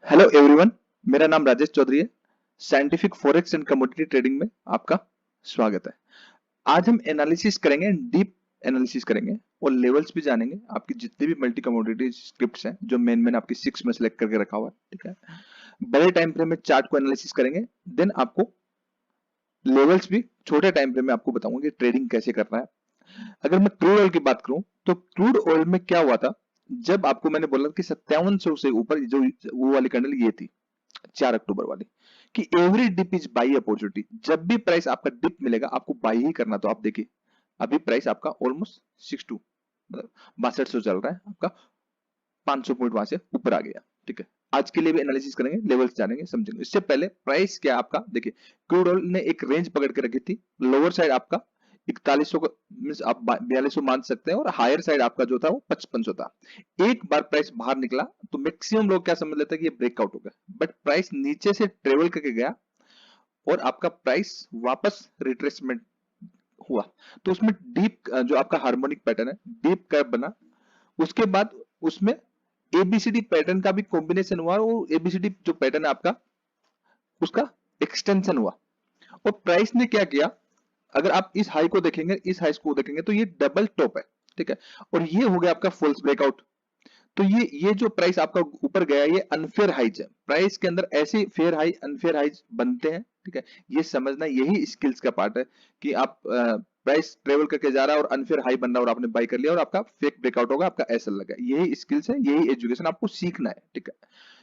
Hello everyone. मेरा नाम राजेश चौधरी है। Scientific forex and commodity trading में आपका स्वागत है। आज हम एनालिसिस करेंगे, डीप एनालिसिस करेंगे और लेवल्स भी जानेंगे। आपकी जितनी भी मल्टी कमोडिटी स्क्रिप्ट्स हैं जो मेन आपकी 6 में सिलेक्ट करके रखा हुआ है, ठीक है। बड़े टाइम फ्रेम में चार्ट को एनालिसिस करेंगे, देन आपको लेवल्स भी छोटे टाइम फ्रेम में आपको बताऊंगा कि ट्रेडिंग कैसे करना है। अगर मैं क्रूड ऑयल की बात करूं तो क्रूड ऑयल में क्या हुआ था, जब आपको मैंने बोला कि 5700 से ऊपर जो वो वाली कैंडल ये थी 4 अक्टूबर वाली, कि every dip is buy opportunity. जब भी प्राइस आपका डिप मिलेगा आपको बाई ही करना। तो आप देखिए अभी प्राइस आपका ऑलमोस्ट 62 मतलब 6200 चल रहा है, आपका 500 पॉइंट वहां से ऊपर आ गया, ठीक है। आज के लिए भी एनालिसिस करेंगे, लेवल्स जानेंगे, समझेंगे। इससे पहले प्राइस क्या आपका देखिए, क्रूड ऑयल ने एक रेंज पकड़ के रखी थी। लोअर साइड आपका 4100 को मींस आप 4200 मान सकते हैं और हायर साइड आपका जो था वो 5500 था। एक बार प्राइस बाहर निकला तो मैक्सिमम लोग क्या समझ लेते हैं कि ये ब्रेकआउट हो गया, बट प्राइस नीचे से ट्रेवल करके गया और आपका प्राइस वापस रिट्रेसमेंट हुआ। तो उसमें डीप जो आपका हार्मोनिक पैटर्न है, डीप कर्व बना। उसके बाद उसमें एबीसीडी पैटर्न का भी कॉम्बिनेशन हुआ और एबीसीडी जो पैटर्न है आपका उसका एक्सटेंशन हुआ। और प्राइस ने क्या किया, अगर आप इस हाई को देखेंगे, इस हाई को देखेंगे तो ये डबल टॉप है, ठीक है। और ये हो गया आपका फॉल्स ब्रेकआउट। तो ये जो प्राइस आपका ऊपर गया ये अनफेयर हाइज है। प्राइस के अंदर ऐसे फेयर हाई अनफेयर हाइज बनते हैं, ठीक है। ये समझना यही स्किल्स का पार्ट है कि आप प्राइस ट्रेवल करके जा रहा है और अनफेयर हाई बन रहा है और आपने बाई कर लिया और आपका फेक ब्रेकआउट होगा, आपका ऐसा लगा। यही स्किल्स है, यही एजुकेशन आपको सीखना है, ठीक है।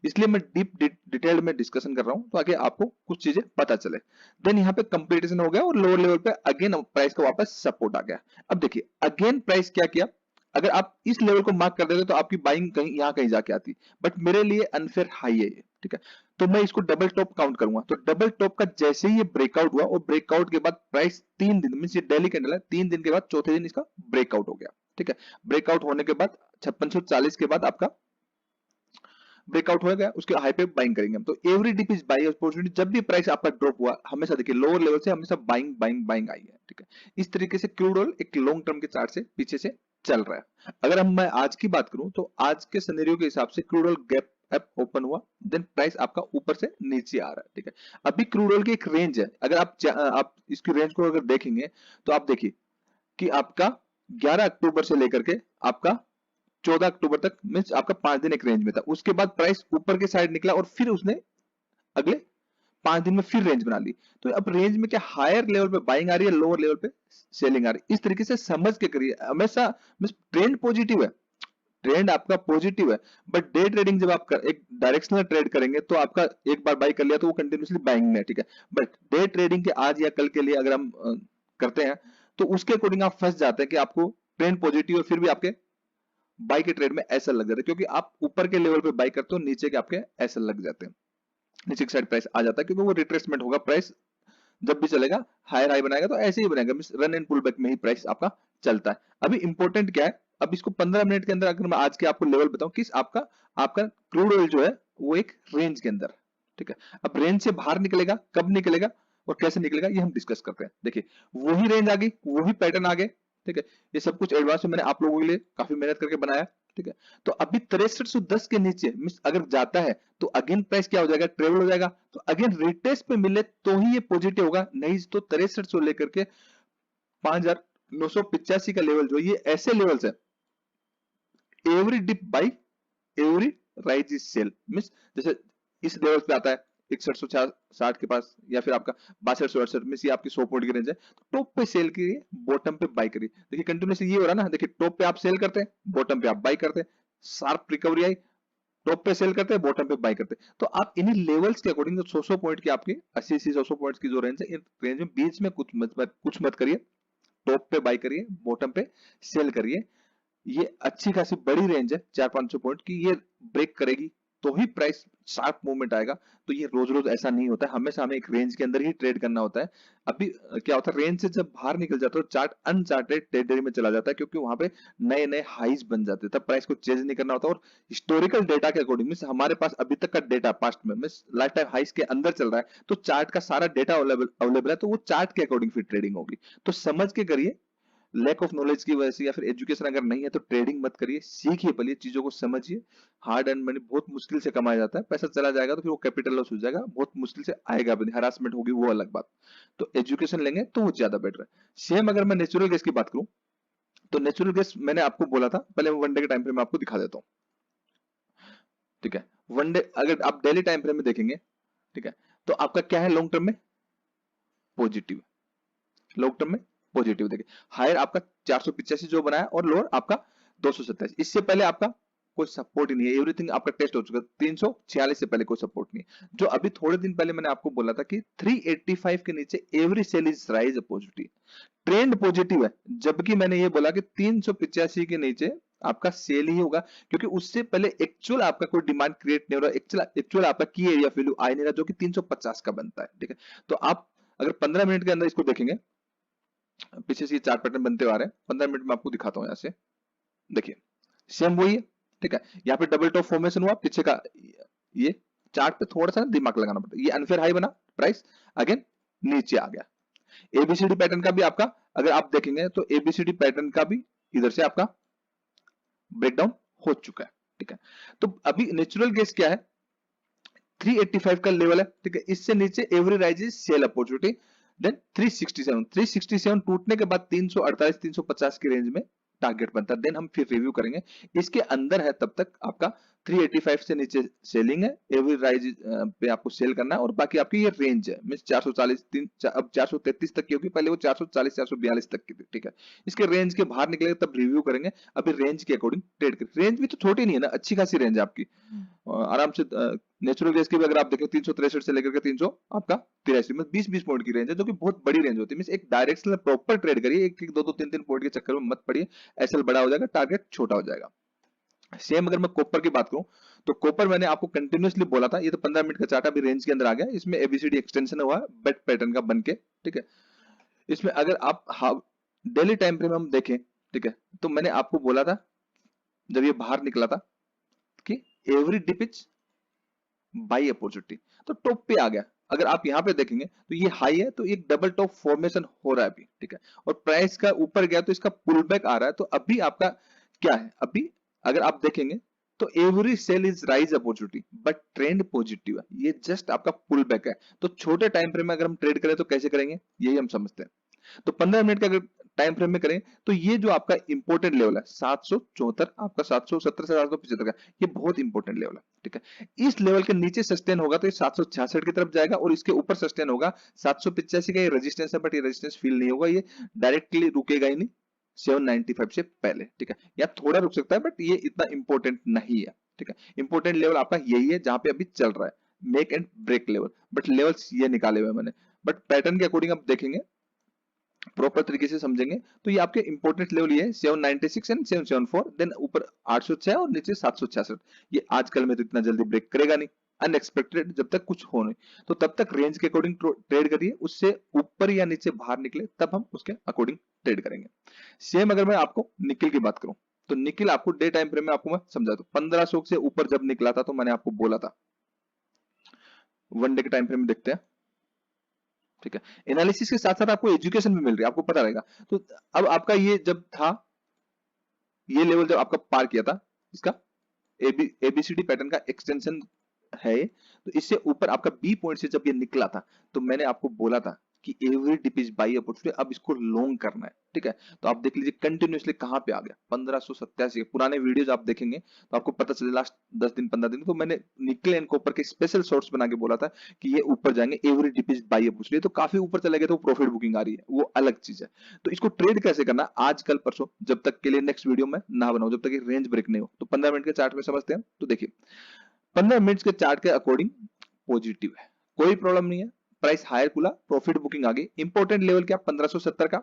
इसलिए मैं डीप डिटेल में डिस्कशन कर रहा हूं ताकि आपको कुछ चीजें पता चले। देन यहाँ पे कंप्लीटेशन हो गया और लोअर लेवल पे अगेन प्राइस का वापस सपोर्ट आ गया। अब देखिए अगेन प्राइस क्या किया, अगर आप इस लेवल को मार्क कर देते तो आपकी बाइंग कहीं यहां कहीं जाके आती, बट मेरे लिए अनफेयर हाई है ये, ठीक है। तो मैं इसको डबल टॉप काउंट करूंगा। तो डबल टॉप का जैसे ही ये ब्रेकआउट हुआ और ब्रेकआउट के बाद प्राइस 3 दिन मीन ये डेली कैंडल है, 3 दिन के बाद चौथे दिन इसका ब्रेकआउट हो गया, ठीक है। ब्रेकआउट होने के बाद 5640 के बाद आपका ब्रेकआउट हो गया, उसके हाई पे बाइंग करेंगे हम। तो every dip is buy opportunity. जब भी प्राइस आपका ड्रॉप हुआ हमेशा देखिए लोअर लेवल से हमेशा बाइंग बाइंग बाइंग आई है, ठीक है। इस तरीके से क्रूड ऑयल एक लॉन्ग टर्म के चार्ट से पीछे से चल रहा है। अगर हम मैं आज की बात करूं तो आज के सिनेरियो के हिसाब से crude oil gap up open हुआ, देन प्राइस आपका ऊपर से नीचे आ रहा है, ठीक है। अभी क्रूड ऑयल की एक रेंज है, अगर आप इसकी रेंज को अगर देखेंगे तो आप देखिए कि आपका 11 अक्टूबर से लेकर के आपका 14 अक्टूबर तक मींस आपका 5 दिन एक रेंज में था। उसके बाद प्राइस ऊपर के साइड निकला और फिर उसने अगले 5 दिन में फिर रेंज बना ली। तो अब रेंज में क्या हायर लेवल पे बाइंग आ रही है, लोअर लेवल पे सेलिंग आ रही है। इस तरीके से समझ के करिए, हमेशा मींस ट्रेंड पॉजिटिव है, ट्रेंड आपका पॉजिटिव है। बट डे ट्रेडिंग जब आप एक डायरेक्शनल ट्रेड करेंगे तो आपका एक बार बाई कर लिया तो वो कंटिन्यूसली बाइंग में है, ठीक है। बट डे ट्रेडिंग के आज या कल के लिए अगर हम करते हैं तो उसके अकॉर्डिंग आप फंस जाते हैं कि आपको ट्रेंड पॉजिटिव है फिर भी आपके बाई के ट्रेड में ऐसा लग जाता है, क्योंकि आप ऊपर के लेवल पे बाई करते हो नीचे के आपके ऐसा लग जाते हैं, नीचे की साइड प्राइस आ जाता है, क्योंकि वो रिट्रेसमेंट होगा। प्राइस जब भी चलेगा हायर हाई बनाएगा तो ऐसे ही बनाएगा, रन एंड पुल बैक में ही प्राइस आपका चलता है। अभी इंपॉर्टेंट क्या है, अब इसको 15 मिनट के अंदर अगर मैं आज के आपको लेवल बताऊं कि आपका आपका क्रूड ऑयल जो है वो एक रेंज के अंदर, ठीक है। अब रेंज से बाहर निकलेगा, कब निकलेगा और कैसे निकलेगा ये हम डिस्कस करते हैं। देखिए वही रेंज आ गई, वही पैटर्न आ गए, ठीक है। ये सब कुछ एडवांस में मैंने आप लोगों के लिए काफी मेहनत करके बनाया, ठीक है। तो अभी 6310 के नीचे मिस अगर जाता है तो अगेन प्राइस क्या हो जाएगा, ट्रेवल हो जाएगा। तो अगेन रिटेस्ट पे मिले तो ही ये पॉजिटिव होगा, नहीं तो 6300 लेकर के 5985 का लेवल जो ये ऐसे लेवल्स है, every dip buy every rise is sell. Means जैसे इस लेवल पे आता है 6160 के पास या फिर आपका 6268 मीन्स ये आपकी 100 पॉइंट की रेंज है, तो टॉप पे सेल करिए, बॉटम पे बाई करिए। देखिए कंटिन्यूसली ये हो रहा है ना, देखिए टॉप पे आप सेल करते हैं, बॉटम पे आप बाई करते हैं, शार्प रिकवरी आई, टॉप पे सेल करते हैं, बॉटम पे बाई करते हैं। तो आप इन्हीं लेवल्स के अकॉर्डिंग 100 पॉइंट की आपकी 80-100 पॉइंट्स की जो रेंज है, इन रेंज में बीच में कुछ मत करिए, टॉप पे बाई करिए, बॉटम पे सेल करिए। ये अच्छी खासी बड़ी रेंज है 400-500 पॉइंट की, ये ब्रेक करेगी तो ही प्राइस शार्प मूवमेंट आएगा। तो ये रोज रोज ऐसा नहीं होता है, हमेशा हमें एक रेंज के अंदर ही ट्रेड करना होता है। अभी क्या होता है, रेंज से जब बाहर निकल जाता है तो चार्ट अनचार्टेड टेरिटरी में चला जाता है, क्योंकि वहां पे नए नए हाईज बन जाते हैं, तब प्राइस को चेंज नहीं करना होता। और हिस्टोरिकल डेटा के अकॉर्डिंग मीन हमारे पास अभी तक का डेटा पास्ट में मीन लाइफ टाइम हाइज के अंदर चल रहा है, तो चार्ट का सारा डेटा अवेलेबल है, तो वो चार्ट के अकॉर्डिंग फिर ट्रेडिंग होगी। तो समझ के करिए, लैक ऑफ नॉलेज की वजह से या फिर एजुकेशन अगर नहीं है तो ट्रेडिंग मत करिए, सीखिए, पहले चीजों को समझिए। हार्ड एंड मनी बहुत मुश्किल से कमाया जाता है, पैसा चला जाएगा तो फिर वो कैपिटल लॉस हो जाएगा, बहुत मुश्किल से आएगा भी नहीं, हरासमेंट होगी वो अलग बात। तो एजुकेशन लेंगे तो वो ज्यादा बेटर है। सेम अगर मैं नेचुरल गैस की बात करूं तो नेचुरल गैस मैंने आपको बोला था, पहले वन डे के टाइम फ्रेम में आपको दिखा देता हूँ। ठीक है, वन डे अगर आप डेली टाइम फ्रेम में देखेंगे, ठीक है, तो आपका क्या है लॉन्ग टर्म में पॉजिटिव, लॉन्ग टर्म में पॉजिटिव। देखिए हायर आपका 485 जो बनाया और लोअर आपका 227, इससे पहले आपका कोई सपोर्ट ही नहीं है, एवरीथिंग आपका टेस्ट हो चुका है। 346 से पहले कोई सपोर्ट नहीं है। जो अभी थोड़े दिन पहले मैंने आपको बोला था कि 385 के नीचे every sell is rise positive, trend positive है, जबकि मैंने ये बोला कि 385 के नीचे आपका सेल ही होगा, क्योंकि उससे पहले एक्चुअल आपका कोई डिमांड क्रिएट नहीं हो रहा, एक्चुअल आपका की एरिया वैल्यू आ नहीं रहा जो कि 350 का बनता है। ठीक है, तो आप अगर 15 मिनट के अंदर इसको देखेंगे, पीछे से ये चार्ट पैटर्न बनते आ रहे हैं, 15 मिनट में आपको दिखाता हूं। यहां से देखिए सेम वही है। ठीक है, यहाँ पे डबल टॉप फॉर्मेशन हुआ, पीछे का ये चार्ट पे थोड़ा सा दिमाग लगाना पड़ता है। ये अनफेयर हाई बना, प्राइस अगेन नीचे आ गया। एबीसीडी पैटर्न का भी आपका अगर आप देखेंगे तो एबीसीडी पैटर्न का भी इधर से आपका ब्रेकडाउन हो चुका है। ठीक है, तो अभी नेचुरल गेस क्या है, 385 का लेवल है। ठीक है, इससे नीचे every rise is sell opportunity, then 367 टूटने के बाद 348 350 की रेंज में टारगेट बनता है, देन हम फिर रिव्यू करेंगे। इसके अंदर है तब तक आपका 385 से नीचे सेलिंग है, एवरी राइज पे आपको सेल करना है, और बाकी आपकी ये रेंज है मींस 440 अब 433 तक की होगी, पहले वो 440 442 तक की थी। ठीक है, इसके रेंज के बाहर निकलेगा तब रिव्यू करेंगे, अभी रेंज के अकॉर्डिंग ट्रेड करें। रेंज भी तो छोटी नहीं है ना, अच्छी खासी रेंज है आपकी, आराम से। नेचुरल गैस की भी अगर आप देखें 363 से लेकर के 300 आपका 83 में 20-20 पॉइंट की रेंज है, जो कि बहुत बड़ी रेंज होती है। मींस एक डायरेक्शनल प्रॉपर ट्रेड करिए, एक एक दो दो तीन तीन पॉइंट के चक्कर में मत पड़िए, एसएल बड़ा हो जाएगा, टारगेट छोटा हो जाएगा। सेम अगर मैं कॉपर की बात करूं तो कॉपर मैंने आपको कंटिन्यूअसली बोला था, ये तो 15 मिनट का चार्ट अभी रेंज के अंदर आ गया, इसमें एबीसीडी एक्सटेंशन हुआ बेट पैटर्न का बनके। ठीक है, इसमें अगर आप डेली टाइम फ्रेम हम देखें, ठीक है, तो मैंने आपको बोला था जब ये बाहर निकला था कि every dip is buy opportunity, तो टॉप पे आ गया। अगर आप यहां पे देखेंगे तो ये हाई है, तो एक डबल टॉप फॉर्मेशन हो रहा है अभी। ठीक है, और प्राइस का ऊपर गया तो इसका पुल बैक आ रहा है, तो अभी आपका क्या है, अभी अगर आप देखेंगे तो every sell is rise opportunity but trend positive है, ये जस्ट आपका पुल बैक है। तो छोटे टाइम फ्रेम में अगर हम ट्रेड करें तो कैसे करेंगे, यही हम समझते हैं। तो 15 मिनट का अगर टाइम फ्रेम में करें तो ये जो आपका इंपोर्टेंट लेवल है 774, आपका 770 से 775 का, ये बहुत इंपोर्टेंट लेवल है। ठीक है, इस लेवल के नीचे सस्टेन होगा तो ये 766 की तरफ जाएगा, और इसके ऊपर सस्टेन होगा 785 का, ये रेजिस्टेंस है, बट ये रेजिस्टेंस फील नहीं होगा, ये डायरेक्टली रुकेगा ही नहीं 795 से पहले। ठीक है, या थोड़ा रुक सकता है बट ये इतना इंपॉर्टेंट नहीं है। ठीक है, इंपॉर्टेंट लेवल आपका यही है जहां पे अभी चल रहा है, make and break level, but levels ये निकाले हुए मैंने, बट पैटर्न के अकॉर्डिंग आप देखेंगे, प्रॉपर तरीके से समझेंगे तो ये आपके इंपॉर्टेंट लेवल ये है 796 एंड 774, देन ऊपर 806 और नीचे 766। ये आजकल में तो इतना जल्दी ब्रेक करेगा नहीं, अनएक्सपेक्टेड जब तक कुछ हो नहीं, तो तब तक रेंज के अकॉर्डिंग ट्रेड करिए, उससे ऊपर या नीचे बाहर निकले तब हम उसके अकॉर्डिंग ट्रेड करेंगे। सेम अगर मैं आपको निकिल की बात करूं तो निकिल आपको डे टाइम फ्रेम में आपको मैं समझा दूं, 1500 से ऊपर जब निकला था तो मैंने आपको बोला था, वन डे के टाइम फ्रेम में देखते हैं। ठीक है, एनालिसिस के साथ साथ आपको एजुकेशन भी मिल रही है, आपको पता रहेगा। तो अब आपका ये जब था, ये लेवल जब आपका पार किया था, इसका एबीसीडी पैटर्न का एक्सटेंशन है, तो इससे ऊपर आपका बी पॉइंट से जब ये निकला था तो मैंने आपको बोला था कि every dip is buy opportunity, अब इसको लॉन्ग करना है। ठीक है, तो आप देख लीजिए कंटिन्यूअसली कहां पे आ गया, 1587। पुराने वीडियोस आप देखेंगे तो आपको पता चले लास्ट 10 दिन 15 दिन, तो मैंने निकल एंड कॉपर के स्पेशल शॉर्ट्स बना के बोला था कि ये ऊपर जाएंगे, every dip is buy opportunity, तो काफी ऊपर चले गए तो प्रॉफिट बुकिंग आ रही है, वो अलग चीज है। तो इसको ट्रेड कैसे करना, आज कल परसों जब तक के लिए नेक्स्ट वीडियो में ना बनाऊं, जब तक ये रेंज ब्रेक नहीं हो, तो 15 मिनट के चार्ट में समझते हैं। तो देखिए 15 मिनट्स के चार्ट के अकॉर्डिंग पॉजिटिव है, कोई प्रॉब्लम नहीं है, प्राइस हायर खुला, प्रॉफिट बुकिंग आ गई। इंपॉर्टेंट लेवल क्या 1570 का,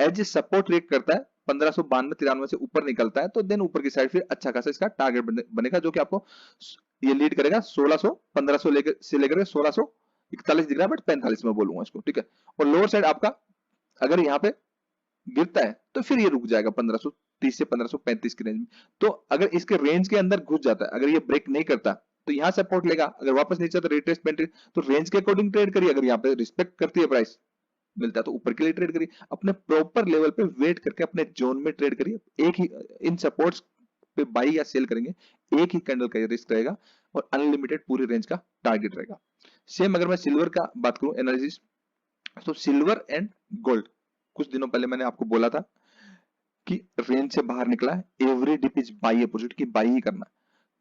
एज ए सपोर्ट रेट करता है 1592-93 से ऊपर निकलता है, तो देन ऊपर की साइड फिर अच्छा खासा इसका टारगेट बनेगा, जो कि आपको ये लीड करेगा 1600 1500 लेकर 1641 दिख रहा है, बट 45 में बोलूंगा इसको। ठीक है, और लोअर साइड आपका अगर यहाँ पे गिरता है तो फिर ये रुक जाएगा 1530 से 1535 की रेंज में। तो अगर इसके रेंज के अंदर घुस जाता है, अगर ये ब्रेक नहीं करता तो यहां सपोर्ट लेगा, अगर वापस नीचे तो रिट्रेसमेंट, तो रेंज के अकॉर्डिंग ट्रेड करिए। अगर यहाँ पे रिस्पेक्ट करती है प्राइस मिलता है तो ऊपर के लिए ट्रेड करिए, अपने प्रॉपर लेवल पे वेट करके अपने जोन में ट्रेड करिए। एक ही इन सपोर्ट्स पे बाई या सेल करेंगे, एक ही कैंडल का रिस्क रहेगा और अनलिमिटेड पूरी रेंज का टारगेट रहेगा। सेम अगर मैं सिल्वर का बात करूं एनालिसिस, तो सिल्वर एंड गोल्ड कुछ दिनों पहले मैंने आपको बोला था कि रेंज से बाहर निकला है, every dip is buy opportunity की बाई ही करना।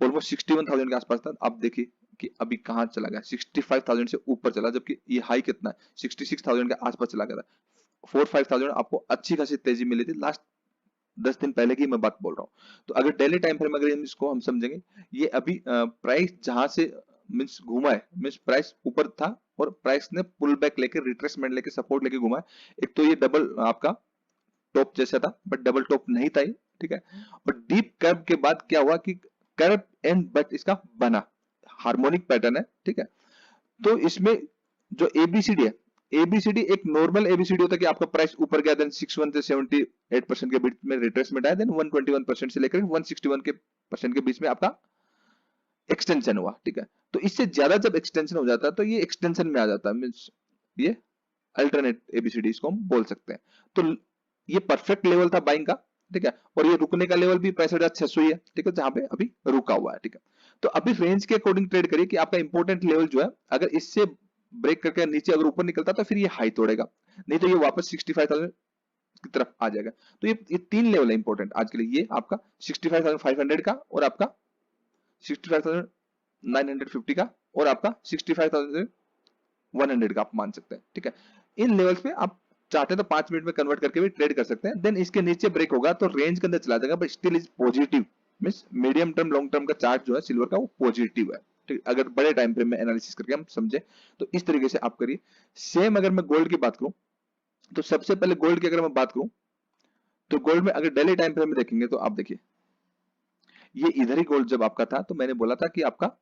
ऑलमोस्ट 61,000 के आसपास था, अब देखिए कि अभी कहां चला गया, 65,000 से ऊपर चला, जबकि ये हाई कितना है 66,000 के आसपास चला गया था। 4-5,000 आपको अच्छी खासी तेजी मिली थी लास्ट 10 दिन पहले की मैं बात बोल रहा हूँ। तो अगर डेली टाइम फ्रेम अगर इसको हम समझेंगे, ये अभी प्राइस जहां से मींस घुमा है, मींस प्राइस ऊपर था और प्राइस ने पुल बैक लेके रिट्रेसमेंट लेके सपोर्ट लेके घुमा है। एक तो ये डबल आपका टॉप जैसा था बट डबल टॉप नहीं था ये, ठीक है। और डीप कर्व के बाद क्या हुआ कि कर्व एंड बट इसका बना हार्मोनिक पैटर्न है, ठीक है। तो इसमें जो एबीसीडी है, एबीसीडी एक नॉर्मल एबीसीडी होता है कि आपका प्राइस ऊपर गया, देन 61 से 78% के बीच में रिट्रेसमेंट आया, देन 121% से लेकर 161% के बीच में आपका एक्सटेंशन हुआ, ठीक है। तो इससे ज्यादा जब एक्सटेंशन हो जाता है तो ये एक्सटेंशन में आ जाता है, मींस ये अल्टरनेट एबीसीडी इसको हम बोल सकते हैं। तो ये परफेक्ट लेवल था बाइंग का, ठीक है। और ये रुकने का लेवल भी 65,600 ही है, ठीक है, जहां पे अभी रुका हुआ है, ठीक है। तो अभी रेंज के अकॉर्डिंग ट्रेड करिए कि आपका इंपॉर्टेंट लेवल जो है अगर इससे ब्रेक करके नीचे अगर ऊपर निकलता तो फिर ये हाई तोड़ेगा, नहीं तो ये वापस 65,000 की तरफ आ जाएगा। तो ये तीन लेवल है इंपॉर्टेंट आज के लिए, ये आपका 65,500 का और आपका 65,950 का और आपका 65,100 का आप मान सकते हैं, ठीक है। इन लेवल्स पे आप चाहते हैं तो 5 मिनट में कन्वर्ट करके भी ट्रेड कर सकते हैं। देन इसके नीचे ब्रेक होगा तो रेंज के अंदर चला जाएगा, but still is positive, means medium term long term का चार्ट जो है सिल्वर का वो पॉजिटिव है, ठीक। अगर बड़े टाइम फ्रेम में एनालिसिस करके हम समझे तो इस तरीके से आप करिए। सेम अगर मैं गोल्ड की बात करूं, तो सबसे पहले गोल्ड की अगर मैं बात करूं तो गोल्ड में अगर डेली टाइम फ्रेम में देखेंगे तो आप देखिए ये इधर ही गोल्ड जब आपका था तो मैंने बोला था कि आपका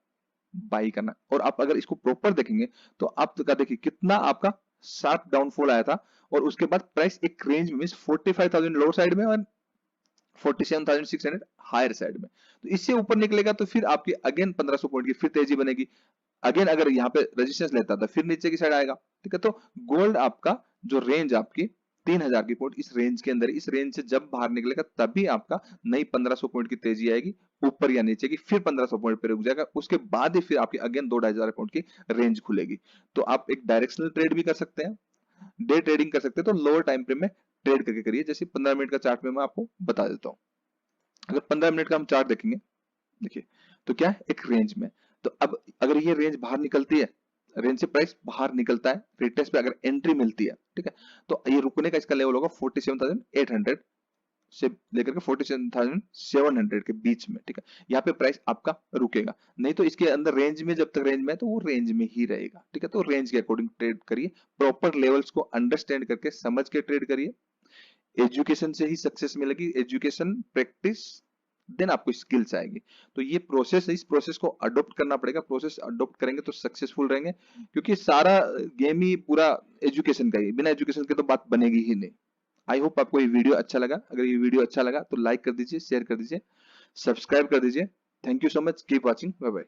बाई करना, और आप अगर इसको प्रॉपर देखेंगे तो आप का देखिए कितना आपका शार्प डाउनफॉल आया था और उसके बाद प्राइस एक रेंज में 45,000 लोअर साइड में और 47,600 हायर साइड में। तो इससे ऊपर निकलेगा तो फिर आपकी अगेन 1500 पॉइंट की फिर तेजी बनेगी। अगेन अगर यहाँ पे रेजिस्टेंस लेता था फिर नीचे की साइड आएगा, ठीक है। तो गोल्ड आपका जो रेंज आपकी 3,000 की पॉइंट इस रेंज के अंदर, इस रेंज से जब बाहर निकलेगा तभी आपका नई 1500 पॉइंट की तेजी आएगी ऊपर या नीचे की, फिर 1500 पॉइंट पे रुक जाएगा, उसके बाद ही फिर आपकी अगेन 2,500 पॉइंट की रेंज खुलेगी। तो आप एक डायरेक्शनल ट्रेड भी कर सकते हैं, डे ट्रेडिंग कर सकते हैं, तो लोअर टाइम फ्रेम में ट्रेड करके करिए। जैसे 15 मिनट का चार्ट में मैं आपको बता देता हूँ। अगर 15 मिनट का हम चार्ट देखेंगे, देखिए तो क्या है एक रेंज में, तो अब अगर ये रेंज बाहर निकलती है, रेंज से प्राइस बाहर निकलता है, रिटेस्ट पे अगर एंट्री मिलती है, ठीक है, तो ये रुकने का इसका लेवल होगा 47,800 से लेकर के 47,700 के बीच में, ठीक है। यहाँ पे प्राइस आपका रुकेगा, नहीं तो इसके अंदर रेंज में जब तक रेंज में है तो वो रेंज में ही रहेगा, ठीक है। तो रेंज के अकॉर्डिंग ट्रेड करिए, प्रॉपर लेवल्स को अंडरस्टैंड करके समझ के ट्रेड करिए। एजुकेशन से ही सक्सेस मिलेगी, एजुकेशन प्रैक्टिस देन आपको स्किल्स आएगी। तो ये प्रोसेस है, इस प्रोसेस को अडॉप्ट करना पड़ेगा, प्रोसेस अडॉप्ट करेंगे तो सक्सेसफुल रहेंगे, क्योंकि सारा गेम ही पूरा एजुकेशन का ही, बिना एजुकेशन के तो बात बनेगी ही नहीं। आई होप आपको ये वीडियो अच्छा लगा, अगर ये वीडियो अच्छा लगा तो लाइक कर दीजिए, शेयर कर दीजिए, सब्सक्राइब कर दीजिए। Thank you so much, keep watching, bye bye.